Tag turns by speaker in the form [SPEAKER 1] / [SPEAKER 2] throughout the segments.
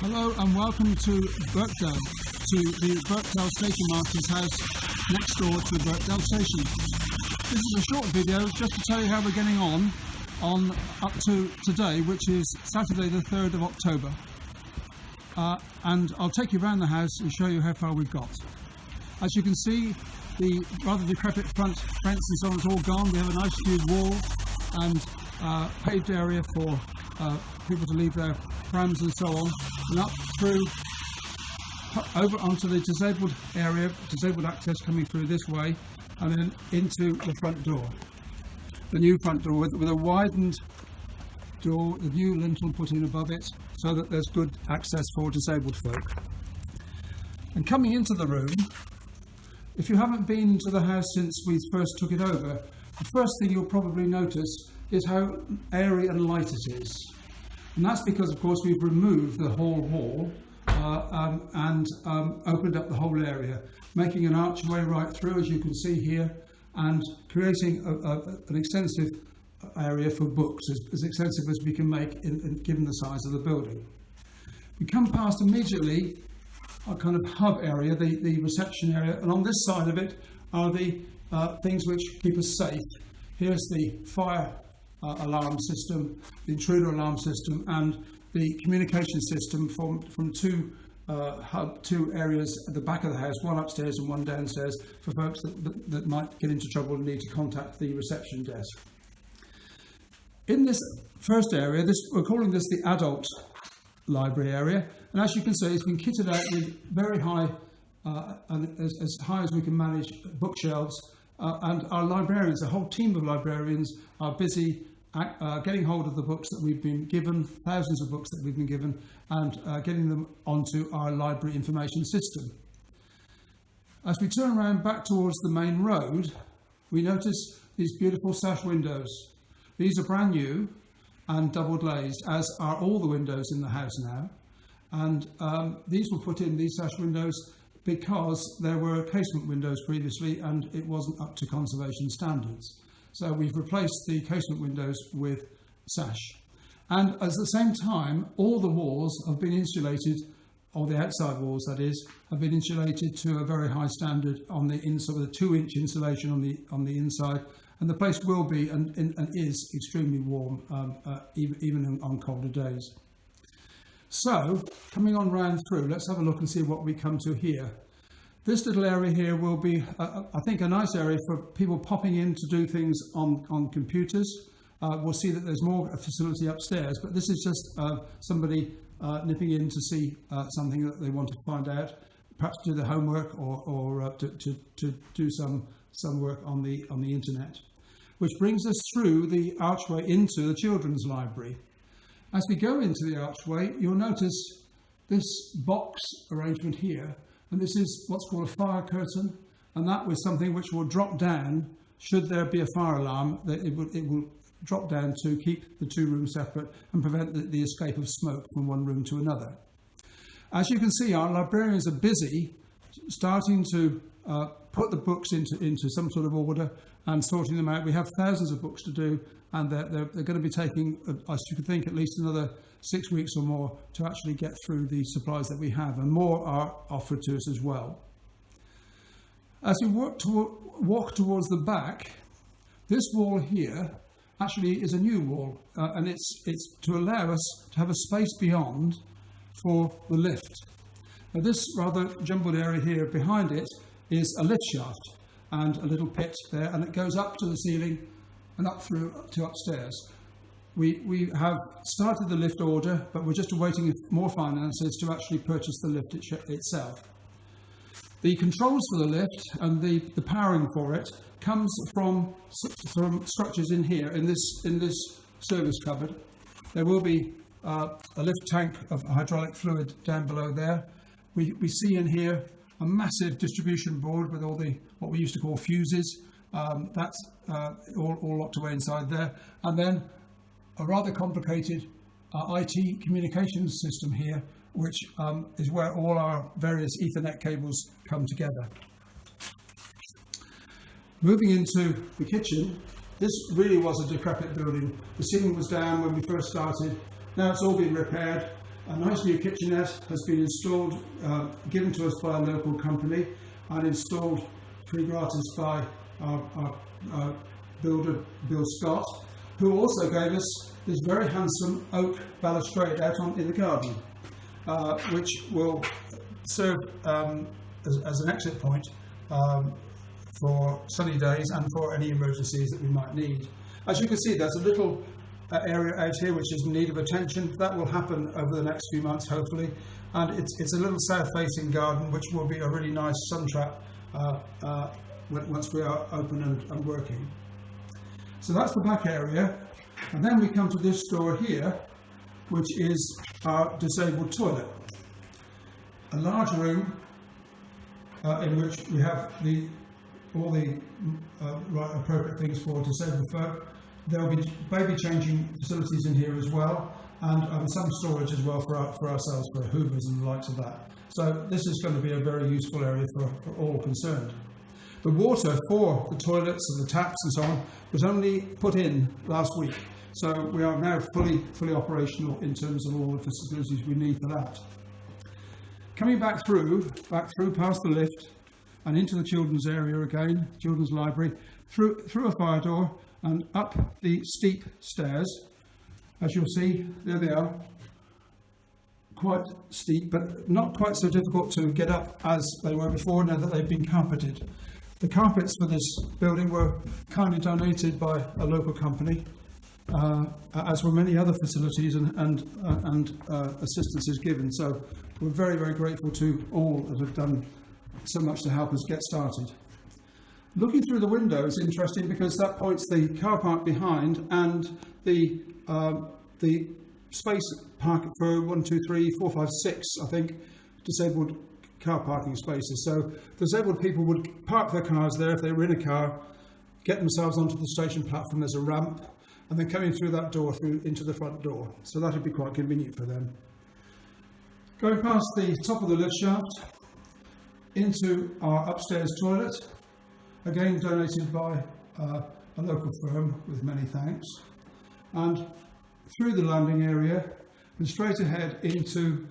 [SPEAKER 1] Hello and welcome to Birkdale, to the Birkdale Station Master's house next door to Birkdale Station. This is a short video just to tell you how we're getting on up to today, which is Saturday the 3rd of October. And I'll take you around the house and show you how far we've got. As you can see, the rather decrepit front fence and so on is all gone. We have a nice huge wall and paved area for people to leave their prams and so on, and up through over onto the disabled area, disabled access coming through this way, and then into the front door, the new front door with a widened door, the new lintel put in above it so that there's good access for disabled folk. And coming into the room, if you haven't been to the house since we first took it over, the first thing you'll probably notice is how airy and light it is. And that's because, of course, we've removed the whole wall and opened up the whole area, making an archway right through, as you can see here, and creating an extensive area for books, as extensive as we can make given the size of the building. We come past immediately a kind of hub area, the reception area, and on this side of it are the things which keep us safe. Here's the fire alarm system, the intruder alarm system, and the communication system from two areas at the back of the house, one upstairs and one downstairs, for folks that might get into trouble and need to contact the reception desk. In this first area, we're calling this the adult library area, and as you can see, it's been kitted out with very high, and as high as we can manage, bookshelves. And our librarians, a whole team of librarians, are busy getting hold of the books that we've been given, thousands of books that we've been given, and getting them onto our library information system. As we turn around back towards the main road, we notice these beautiful sash windows. These are brand new and double glazed, as are all the windows in the house now. And these were put in, these sash windows, because there were casement windows previously and it wasn't up to conservation standards. So we've replaced the casement windows with sash. And at the same time, all the walls have been insulated, or the outside walls that is, have been insulated to a very high standard on the inside, with a 2-inch insulation on the inside. And the place will be and is extremely warm, even on colder days. So, coming on round through, let's have a look and see what we come to here. This little area here will be, I think, a nice area for people popping in to do things on computers. We'll see that there's more facility upstairs, but this is just somebody nipping in to see something that they want to find out, perhaps do the homework or to do some work on the internet. Which brings us through the archway into the children's library. As we go into the archway, you'll notice this box arrangement here, and this is what's called a fire curtain, and that was something which will drop down should there be a fire alarm. It will drop down to keep the two rooms separate and prevent the escape of smoke from one room to another. As you can see, our librarians are busy starting to put the books into some sort of order and sorting them out. We have thousands of books to do, and they're going to be taking, as you could think, at least another 6 weeks or more to actually get through the supplies that we have, and more are offered to us as well. As we walk towards the back, this wall here actually is a new wall, and it's to allow us to have a space beyond for the lift. Now, this rather jumbled area here behind it is a lift shaft and a little pit there, and it goes up to the ceiling and up through to upstairs. We have started the lift order, but we're just awaiting more finances to actually purchase the lift itself. The controls for the lift and the powering for it comes from structures in here, in this service cupboard. There will be a lift tank of hydraulic fluid down below there. We see in here a massive distribution board with all what we used to call fuses. That's all locked away inside there. And then a rather complicated IT communications system here, which is where all our various Ethernet cables come together. Moving into the kitchen, this really was a decrepit building. The ceiling was down when we first started. Now it's all been repaired. A nice new kitchenette has been installed, given to us by a local company, and installed free gratis by our builder, Bill Scott, who also gave us this very handsome oak balustrade out in the garden, which will serve as an exit point for sunny days and for any emergencies that we might need. As you can see, there's a little area out here which is in need of attention. That will happen over the next few months, hopefully, and it's a little south-facing garden which will be a really nice sun trap once we are open and working. So that's the back area, and then we come to this door here, which is our disabled toilet. A large room in which we have all the right appropriate things for disabled folk. There will be baby changing facilities in here as well, and some storage as well for ourselves, for hoovers and the likes of that. So this is going to be a very useful area for all concerned. The water for the toilets and the taps and so on was only put in last week, so we are now fully operational in terms of all the facilities we need for that. Coming back through past the lift and into the children's area again, children's library, through a fire door and up the steep stairs. As you'll see, there they are, quite steep, but not quite so difficult to get up as they were before, now that they've been carpeted. The carpets for this building were kindly donated by a local company, as were many other facilities and assistances given. So we're very, very grateful to all that have done so much to help us get started. Looking through the window is interesting because that points the car park behind and the space park for 1, 2, 3, 4, 5, 6, I think, disabled car parking spaces. So disabled people would park their cars there if they were in a car, get themselves onto the station platform, there's a ramp, and then coming through that door into the front door. So that would be quite convenient for them. Going past the top of the lift shaft into our upstairs toilet, again donated by a local firm with many thanks, and through the landing area and straight ahead into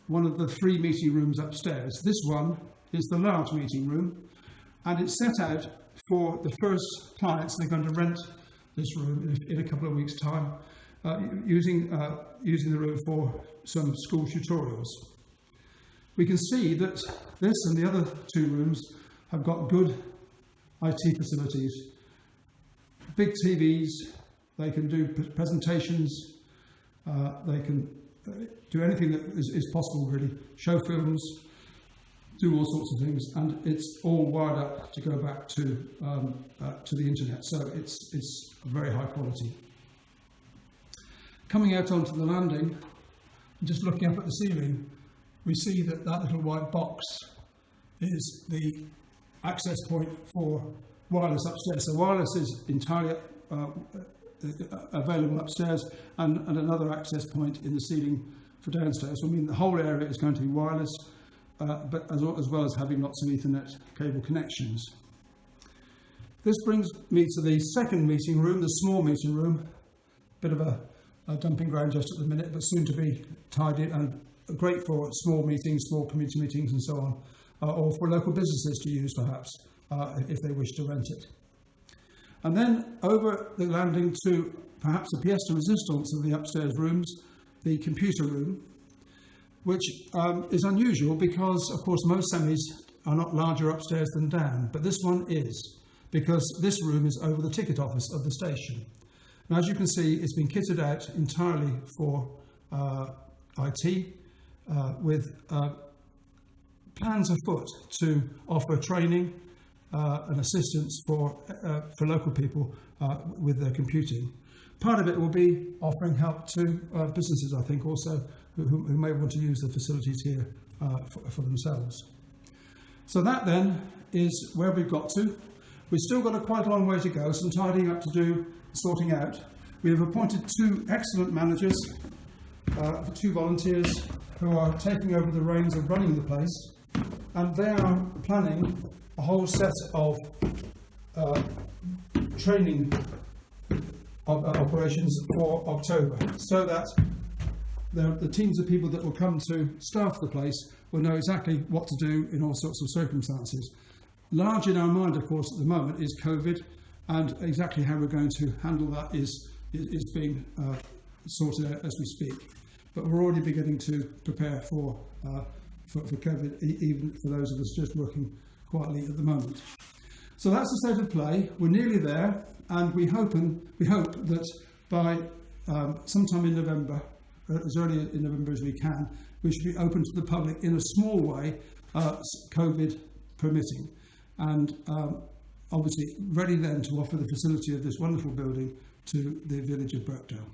[SPEAKER 1] one of the 3 meeting rooms upstairs. This one is the large meeting room, and it's set out for the first clients. They're going to rent this room in a couple of weeks' time, using the room for some school tutorials. We can see that this and the other 2 rooms have got good IT facilities, big TVs, they can do presentations, they can do anything that is possible really, show films, do all sorts of things, and it's all wired up to go back to the internet, so it's very high quality. Coming out onto the landing, and just looking up at the ceiling, we see that little white box is the access point for wireless upstairs. So wireless is entirely available upstairs, and another access point in the ceiling for downstairs. I mean, the whole area is going to be wireless, but as well as having lots of Ethernet cable connections. This brings me to the second meeting room, the small meeting room. Bit of a dumping ground just at the minute, but soon to be tidied and great for small meetings, small community meetings and so on, or for local businesses to use perhaps, if they wish to rent it. And then over the landing to perhaps a pièce de résistance of the upstairs rooms, the computer room, which is unusual because, of course, most semis are not larger upstairs than down, but this one is, because this room is over the ticket office of the station. And as you can see, it's been kitted out entirely for IT, with plans afoot to offer training and assistance for local people with their computing. Part of it will be offering help to businesses, I think, also, who may want to use the facilities here for themselves. So that then is where we've got to. We've still got quite a long way to go, some tidying up to do, sorting out. We have appointed 2 excellent managers, 2 volunteers who are taking over the reins of running the place, and they are planning a whole set of training operations for October, so that the teams of people that will come to staff the place will know exactly what to do in all sorts of circumstances. Large in our mind, of course, at the moment is COVID, and exactly how we're going to handle that is being sorted out as we speak. But we're already beginning to prepare for COVID, even for those of us just working quietly at the moment. So that's the state of play. We're nearly there, and we hope that by sometime in November, as early in November as we can, we should be open to the public in a small way, COVID permitting, and obviously ready then to offer the facility of this wonderful building to the village of Birkdale.